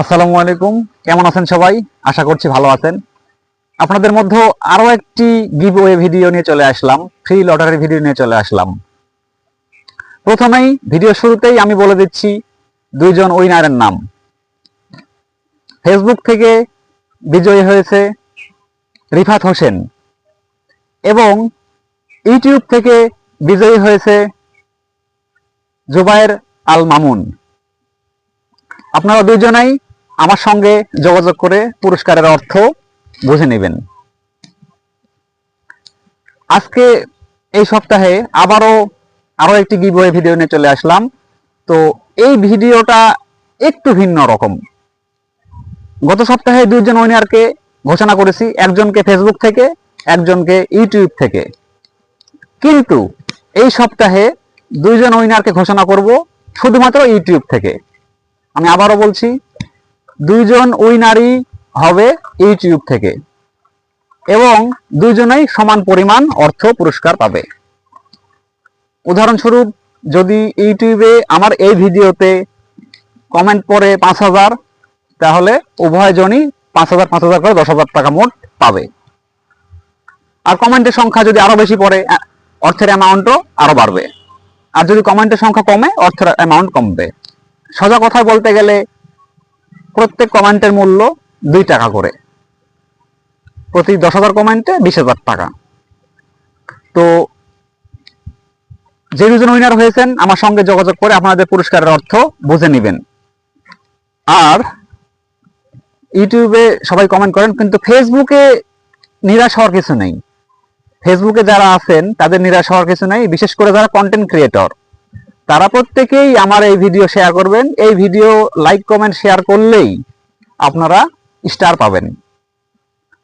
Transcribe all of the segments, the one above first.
আসসালামু আলাইকুম। কেমন আছেন সবাই? আশা করছি ভালো আছেন। আপনাদের মধ্যে আরো একটি গিভওয়ে ভিডিও নিয়ে চলে আসলাম, ফ্রি লটারি ভিডিও নিয়ে চলে আসলাম। প্রথমেই ভিডিও শুরুতেই আমি বলে দিচ্ছি দুইজন উইনারের নাম। ফেসবুক থেকে বিজয়ী হয়েছে রিফাত হোসেন এবং ইউটিউব থেকে বিজয়ী হয়েছে জুবায়ের আল মামুন। আপনারা দুইজনেই আমার সঙ্গে যোগাযোগ করে পুরস্কারের অর্থ বুঝে নেবেন। আজকে এই সপ্তাহে আরো একটি গিভওয়ে ভিডিও নিয়ে চলে আসলাম। তো এই ভিডিওটা একটু ভিন্ন রকম। গত সপ্তাহে দুইজন উইনারকে ঘোষণা করেছি, একজনকে ফেসবুক থেকে, একজনকে ইউটিউব থেকে। কিন্তু এই সপ্তাহে দুইজন উইনারকে ঘোষণা করব শুধুমাত্র ইউটিউব থেকে। আমি আবারও বলছি, দুইজন উইনারই হবে ইউটিউব থেকে এবং দুইজনেই সমান পরিমাণ অর্থ পুরস্কার পাবে। উদাহরণস্বরূপ, যদি ইউটিউবে আমার এই ভিডিওতে কমেন্ট পড়ে ৫,০০০, তাহলে উভয়জনই ৫,০০০ করে ১০,০০০ টাকা মোট পাবে। আর কমেন্টের সংখ্যা যদি আরো বেশি পড়ে, অর্থের অ্যামাউন্টও আরো বাড়বে। আর যদি কমেন্টের সংখ্যা কমে, অর্থের অ্যামাউন্ট কমবে। সোজা কথায় বলতে গেলে প্রত্যেক কমেন্টের মূল্য ২ টাকা করে, প্রতি ১০,০০০ কমেন্টে ২০,০০০ টাকা। তো যে দুজন উইনার হয়েছেন আমার সঙ্গে যোগাযোগ করে আপনাদের পুরস্কারের অর্থ বুঝে নেবেন। আর ইউটিউবে সবাই কমেন্ট করেন, কিন্তু ফেসবুকে নিরাশ হওয়ার কিছু নেই। ফেসবুকে যারা আছেন তাদের নিরাশ হওয়ার কিছু নেই। বিশেষ করে যারা কন্টেন্ট ক্রিয়েটর, তারা প্রত্যেকেই আমার এই ভিডিও শেয়ার করবেন। এই ভিডিও লাইক কমেন্ট শেয়ার করলেই আপনারা স্টার পাবেন।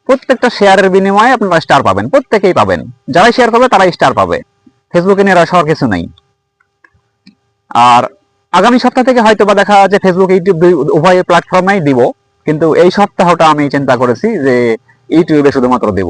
প্রত্যেকটা শেয়ারের বিনিময়ে আপনারা স্টার পাবেন, প্রত্যেকেই পাবেন। যারাই শেয়ার করবে তারাই স্টার পাবে। ফেসবুকে নিরাশ হওয়ার কিছু নেই। আর আগামী সপ্তাহ থেকে হয়তো বা দেখা যাচ্ছে ফেসবুক ইউটিউব উভয় প্ল্যাটফর্মেই দিব, কিন্তু এই সপ্তাহটা আমি চিন্তা করেছি যে ইউটিউবে শুধুমাত্র দিব।